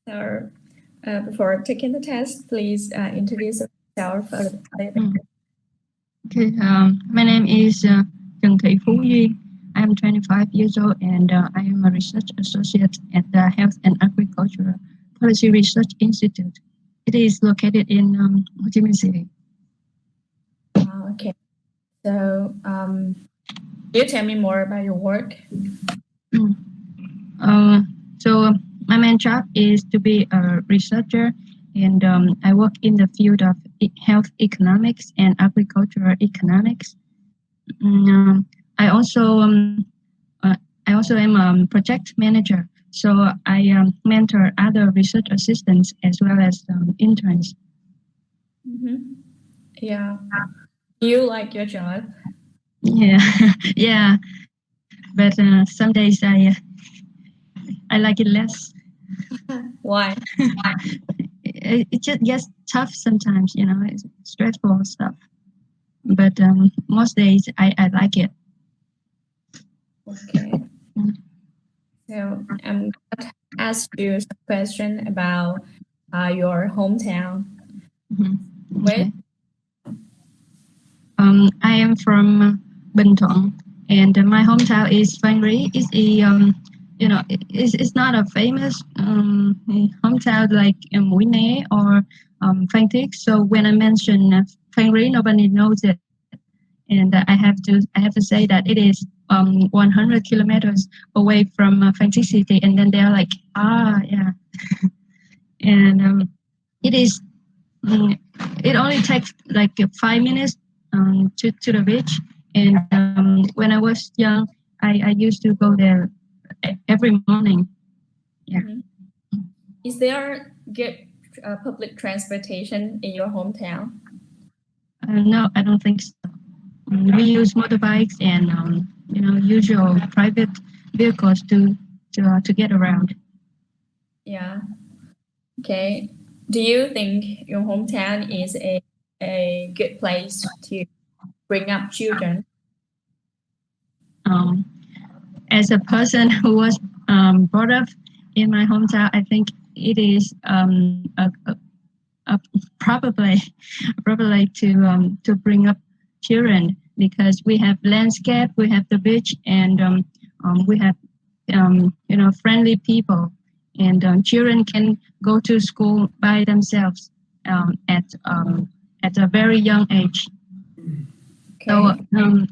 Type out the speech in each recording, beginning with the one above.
So, before taking the test, please introduce yourself a little bit. Okay, my name is Duyên. I'm 25 years old and I am a research associate at the Health and Agricultural Policy Research Institute. It is located in Ho Chi Minh City. Okay. So, can you tell me more about your work? So my main job is to be a researcher, and I work in the field of health economics and agricultural economics. I also am a project manager, so I mentor other research assistants as well as interns. Yeah. Do you like your job? Yeah, yeah. But some days I like it less. Why? It just gets tough sometimes, it's stressful stuff. But most days I like it. Okay. So I'm going to ask you some question about your hometown. Okay. I am from Bình Thuận, and my hometown is Phan Rí. It's it's not a famous hometown like MYRN or Phan Thiết. So when I mention Phan Rí, nobody knows it, and I have to say that it is 100 kilometers away from Phan Thiết city, and then they're like, yeah, and it is. It only takes like 5 minutes to the beach, and when I was young, I used to go there every morning. Yeah. Is there good public transportation in your hometown? No, I don't think so. We use motorbikes and usual private vehicles to get around. Yeah. Okay. Do you think your hometown is a good place to bring up children? As a person who was brought up in my hometown, I think it is probably to bring up children, because we have landscape, we have the beach, and we have friendly people, and children can go to school by themselves at a very young age. Okay. So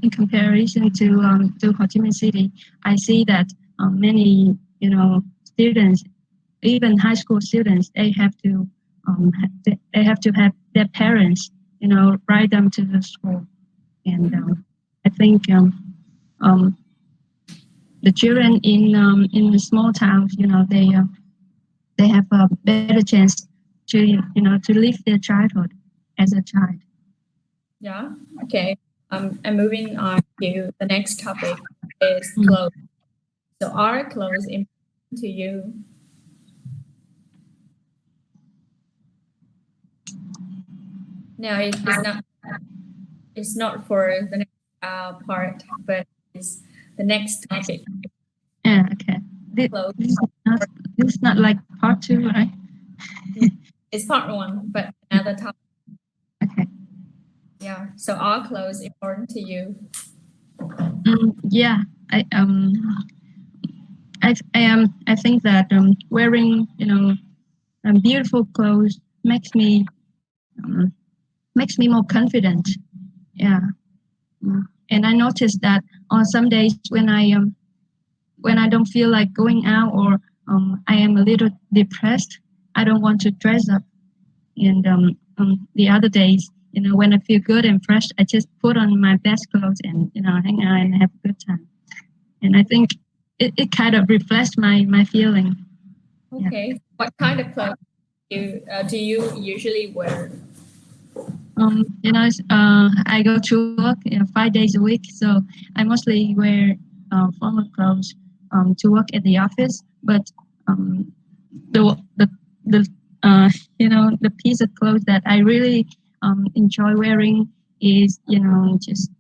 in comparison to Ho Chi Minh City, I see that many students, even high school students, they have to have their parents ride them to the school, and I think the children in the small towns, they have a better chance to live their childhood as a child. Yeah. Okay. I'm moving on to the next topic, is clothes. So are clothes important to you? No, it's not for the next part, but it's the next topic. Yeah, okay. This is not like part 2, right? It's part 1, but another topic. Okay. Yeah. So are clothes important to you? Yeah. I think that wearing beautiful clothes makes me more confident. Yeah. And I noticed that on some days when I don't feel like going out, or I am a little depressed, I don't want to dress up. And the other days, when I feel good and fresh, I just put on my best clothes and hang out and have a good time. And I think it kind of reflects my feeling. Okay. Yeah. What kind of clothes do you usually wear? I go to work 5 days a week, so I mostly wear formal clothes to work at the office. But the the piece of clothes that I really enjoy wearing is just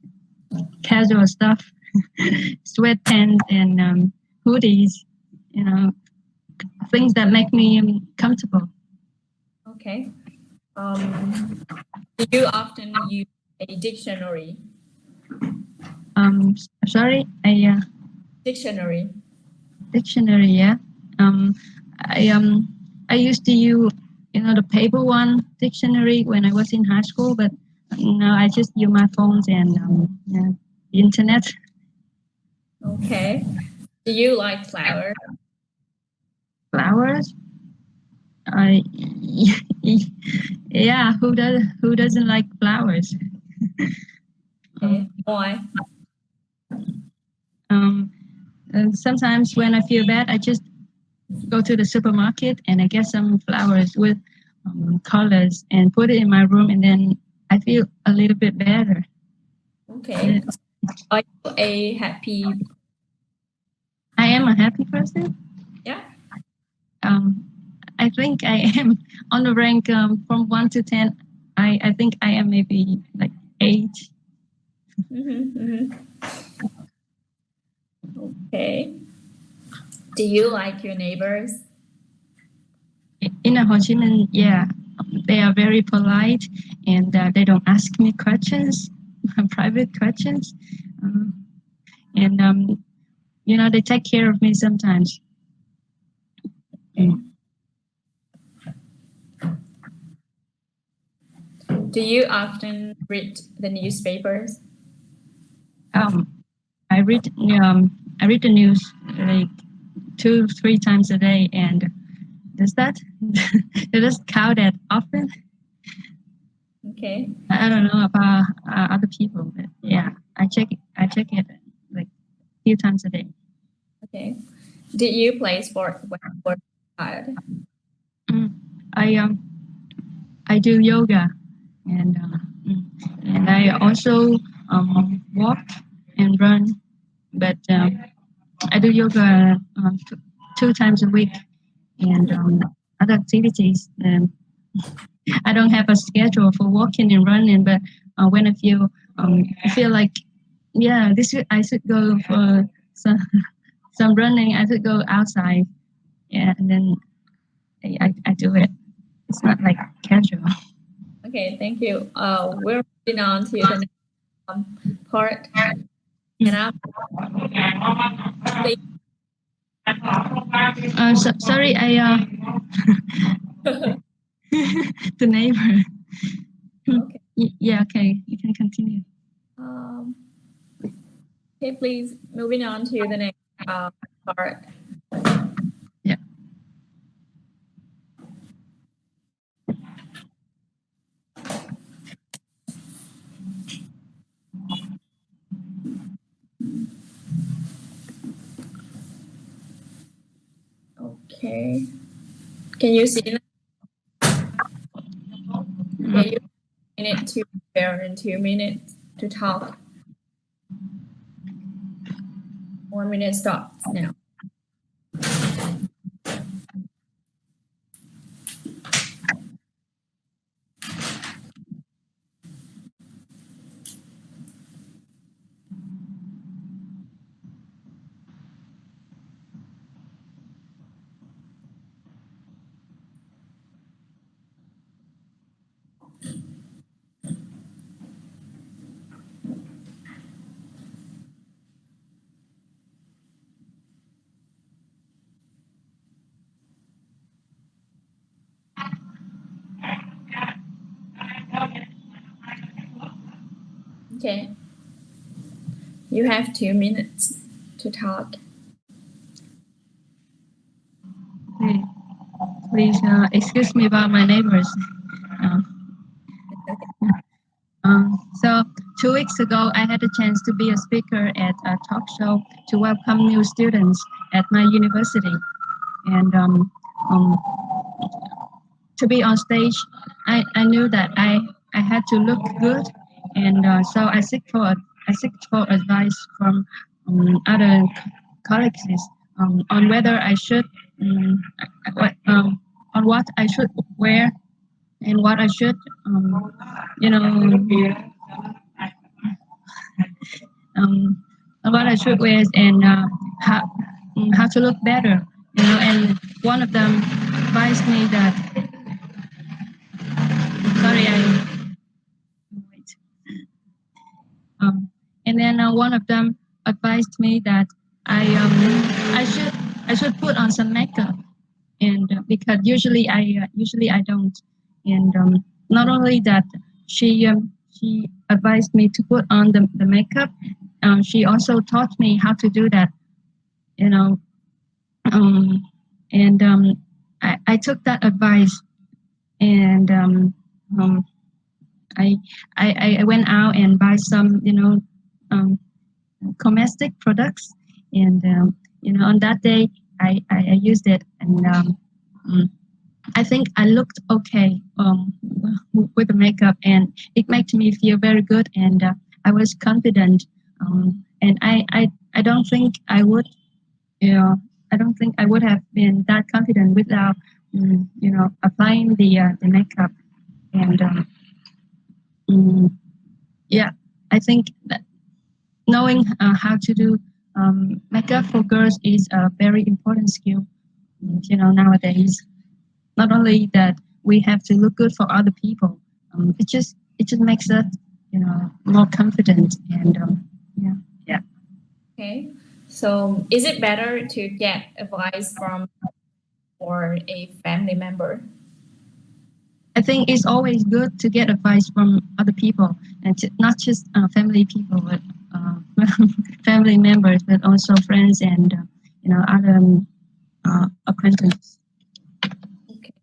casual stuff, sweatpants and hoodies. things that make me comfortable. Okay. Do you often use a dictionary? Sorry, Dictionary. dictionary. Yeah. I I used to use the paper one dictionary when I was in high school, but now I just use my phones and yeah, the internet. Okay. Do you like flowers? Flowers. I yeah. Who doesn't like flowers? Okay. Why? And sometimes when I feel bad, I just go to the supermarket and I get some flowers with colors and put it in my room, and then I feel a little bit better. Okay. Are you a happy? I am a happy person. Yeah. I think I am on the rank from 1 to 10. I think I am maybe like 8. Okay. Do you like your neighbors? In Ho Chi Minh, yeah, they are very polite and they don't ask me questions, private questions, and they take care of me sometimes. Okay. Do you often read the newspapers? I read the news like 2-3 times a day, and does that count that often? Okay. I don't know about other people, but yeah, I check it like a few times a day. Okay. Did you play sport when you were a child? I do yoga, and I also walk and run, but I do yoga 2 times a week, and other activities. I don't have a schedule for walking and running, but when I feel like, yeah, I should go for some running. I should go outside, yeah, and then I do it. It's not like casual. Okay, thank you. We're moving on to the next part. And I'm Sorry, the neighbor. okay. Yeah, okay, you can continue. Okay, please moving on to the next part. Yeah. Okay. Can you see now? Okay, you have 1 minute to prepare and 2 minutes to talk. 1 minute starts now. Okay. You have 2 minutes to talk. Please excuse me about my neighbors. So 2 weeks ago, I had a chance to be a speaker at a talk show to welcome new students at my university, and to be on stage, I knew that I had to look good, and so I seek for advice from other colleagues on whether I should on what I should wear and what I should on what I should wear and how to look better, and one of them advised me that. Sorry, I wait. And then one of them advised me that I should put on some makeup, and because usually I don't, and not only that, she advised me to put on the makeup. She also taught me how to do that, you know, um, and I took that advice, and um, I, I went out and buy some, um, cosmetic products, and on that day I used it, and mm, I think I looked okay with the makeup, and it made me feel very good, and I was confident, and I don't think I would, I don't think I would have been that confident without applying the makeup, and mm, yeah, I think that knowing how to do makeup for girls is a very important skill. Nowadays, not only that we have to look good for other people, it just makes us more confident, and yeah. Okay. So is it better to get advice from or a family member? I think it's always good to get advice from other people, and not just family people, but family members, but also friends and other acquaintances. Okay.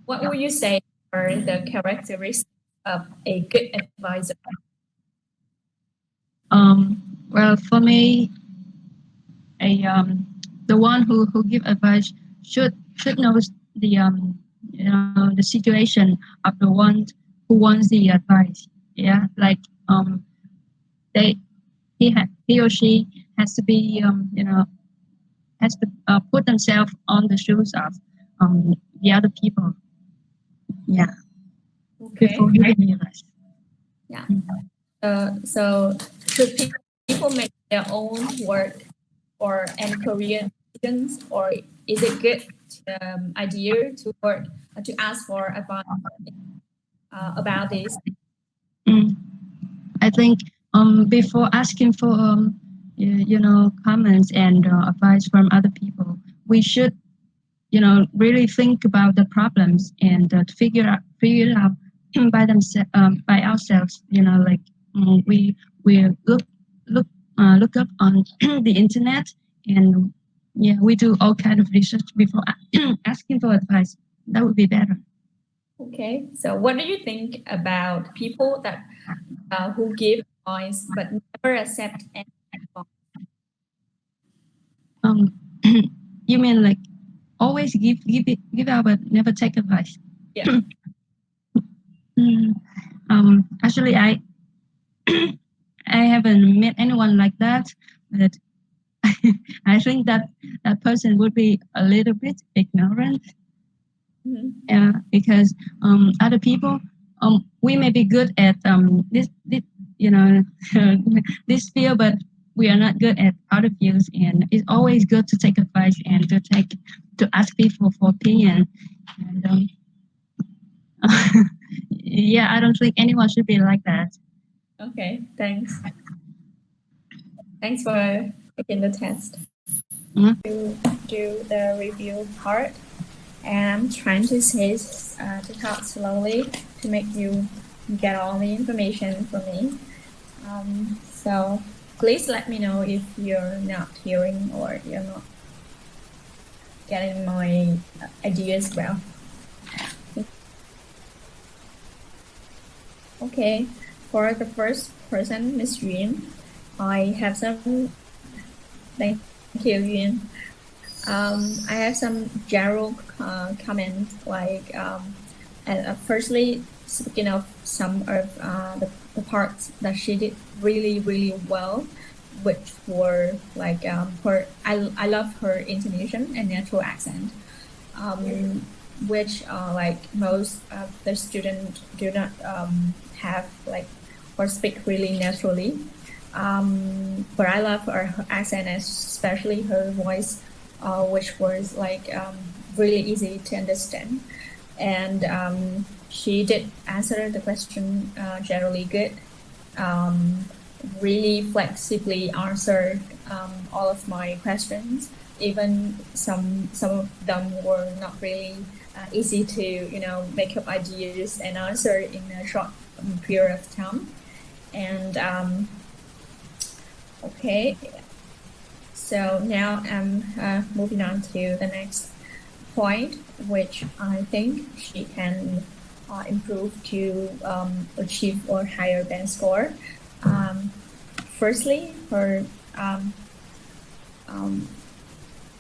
What would you say are the characteristics of a good advisor? Well, for me, the one who give advice should know the situation of the one who wants the advice. Yeah, like they he or she has to be has to put themselves on the shoes of the other people. Yeah, Okay. before giving advice. Yeah. So should people make their own work or and career decisions, or is it good idea to work to ask for advice about this? Mm. I think before asking for comments and advice from other people, we should really think about the problems, and figure it out by themselves, by ourselves. Like we look up on the internet, and yeah, we do all kind of research before asking for advice. That would be better. Okay. So what do you think about people that who give advice but never accept any advice? You mean like always give out but never take advice? Yeah. Mm, actually, I haven't met anyone like that, but I think that person would be a little bit ignorant. Mhm. Yeah, because other people, we may be good at this this field, but we are not good at other fields, and it's always good to take advice and to ask people for opinion. And yeah, I don't think anyone should be like that. Okay. Thanks. Thanks for taking the test. Mhm. To do the review part, and I'm trying to say to talk slowly to make you get all the information from me. So please let me know if you're not hearing or you're not getting my ideas well. Okay, for the first person, Miss Duyên, I have some. Thank you, Duyên. I have some general comments like, firstly, speaking of some of the parts that she did really, really well, which were like I love her intonation and natural accent, which like most of the students do not have like or speak really naturally. But I love her accent, especially her voice which was like really easy to understand. And she did answer the question generally good. Really flexibly answered all of my questions. Even some of them were not really easy to make up ideas and answer in a short period of time. And okay, so now I'm moving on to the next point, which I think she can improve to achieve a higher band score. Firstly, her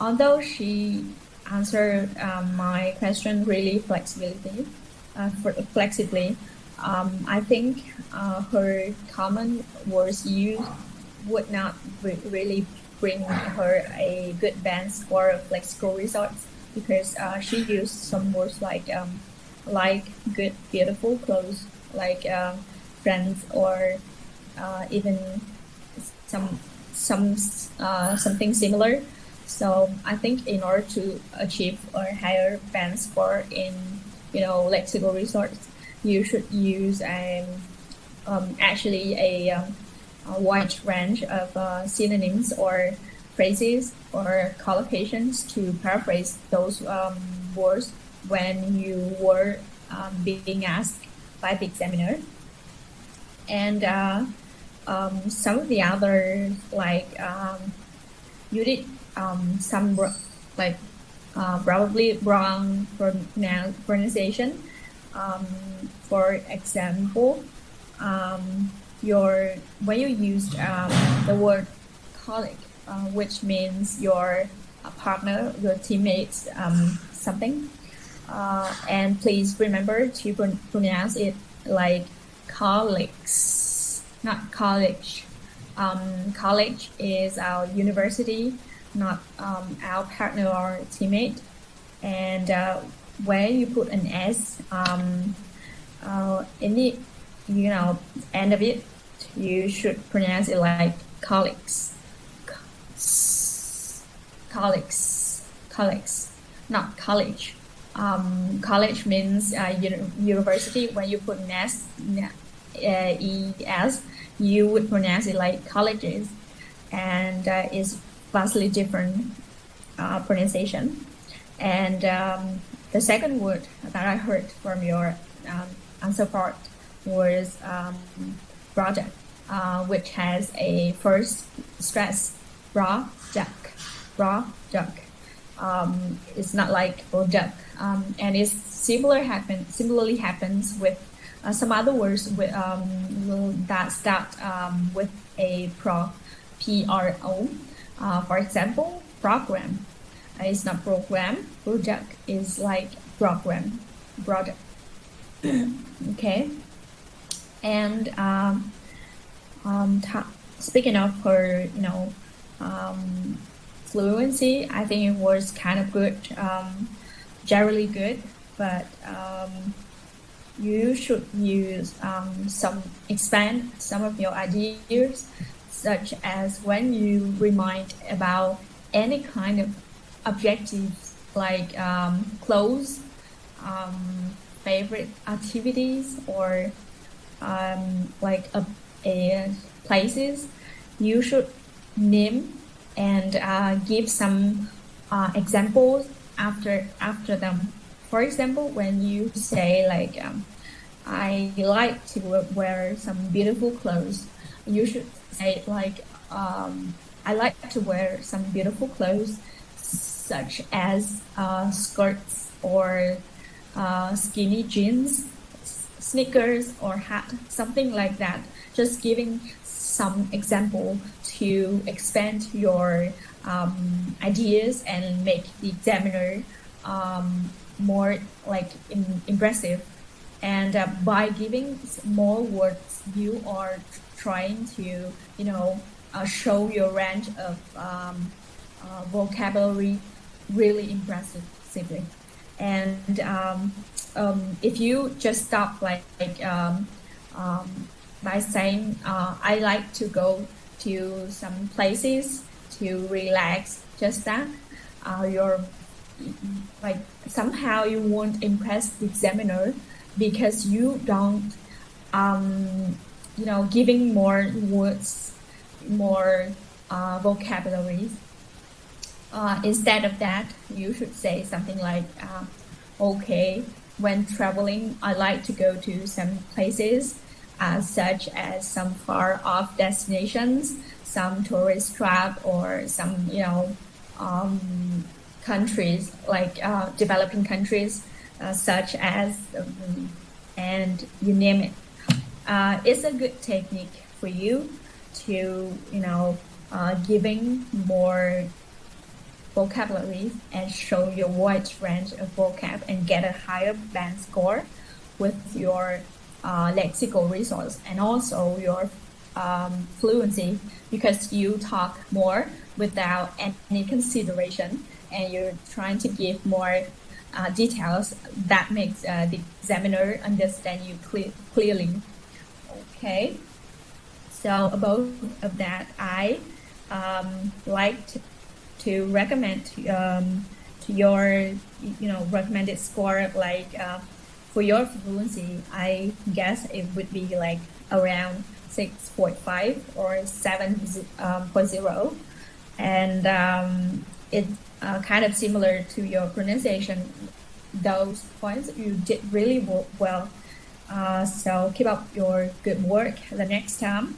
although she answered my question really flexibly, I think her common words used would not really bring her a good band score of lexical results, because she used some words like good, beautiful, close, like friends, or even something similar. So I think in order to achieve a higher band score in lexical results, you should use actually a wide range of synonyms or phrases or collocations to paraphrase those words when you were being asked by the examiner. And some of the other, like you did some like probably wrong pronunciation. For example, when you used the word colleague, which means your partner, your teammates, something, and please remember to pronounce it like colleagues, not college. College is our university, not our partner or teammate. And when you put an S in the end of it, you should pronounce it like colleagues, not college. College means university. When you put an S, ES, you would pronounce it like colleges, and it's vastly different pronunciation. And the second word that I heard from your answer part was project, which has a first stress, project. It's not like product, and it similarly happens with some other words that start with a pro. For example, program. It's not program. Project is like program, product. Okay. And speaking of her, fluency, I think it was kind of good, generally good, but you should use expand some of your ideas, such as when you remind about any kind of objectives, like clothes, favorite activities, or like a places, you should name and give some examples after them. For example, when you say like I like to wear some beautiful clothes, you should say like I like to wear some beautiful clothes, such as skirts or skinny jeans, sneakers, or hat, something like that. Just giving some example to expand your ideas and make the examiner more like impressive. And by giving more words, you are trying to show your range of vocabulary really impressively. And if you just stop by saying I like to go to some places to relax, just that, your like somehow you won't impress the examiner because you don't giving more words, more vocabulary. Instead of that, you should say something like, okay, when traveling, I like to go to some places such as some far off destinations, some tourist trap, or some, countries like developing countries such as, and you name it. It's a good technique for you to, giving more vocabulary and show your wide range of vocab and get a higher band score with your lexical resource and also your fluency, because you talk more without any consideration and you're trying to give more details that makes the examiner understand you clearly. Okay, so above of that, I like to recommend to your recommended score, like for your fluency, I guess it would be like around 6.5 or 7.0, and it's kind of similar to your pronunciation. Those points you did really well. So keep up your good work the next time.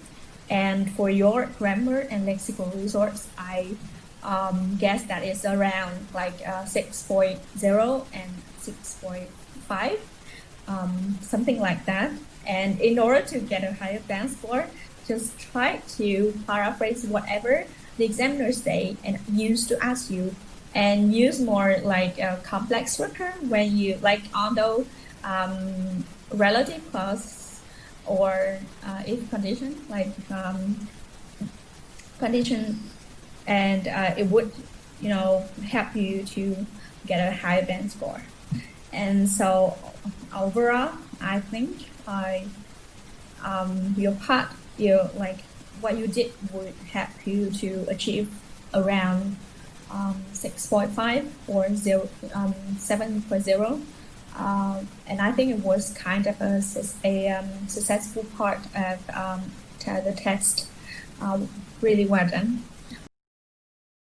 And for your grammar and lexical resource, I guess that is around like 6.0 and 6.5, something like that. And in order to get a higher band score, just try to paraphrase whatever the examiner say and use to ask you, and use more like a complex structure when you like on those relative clause or if condition, like condition, and it would help you to get a high band score. And so overall, I think your part, like what you did would help you to achieve around 6.5 or 7.0. And I think it was kind of a successful part of the test. Really well done.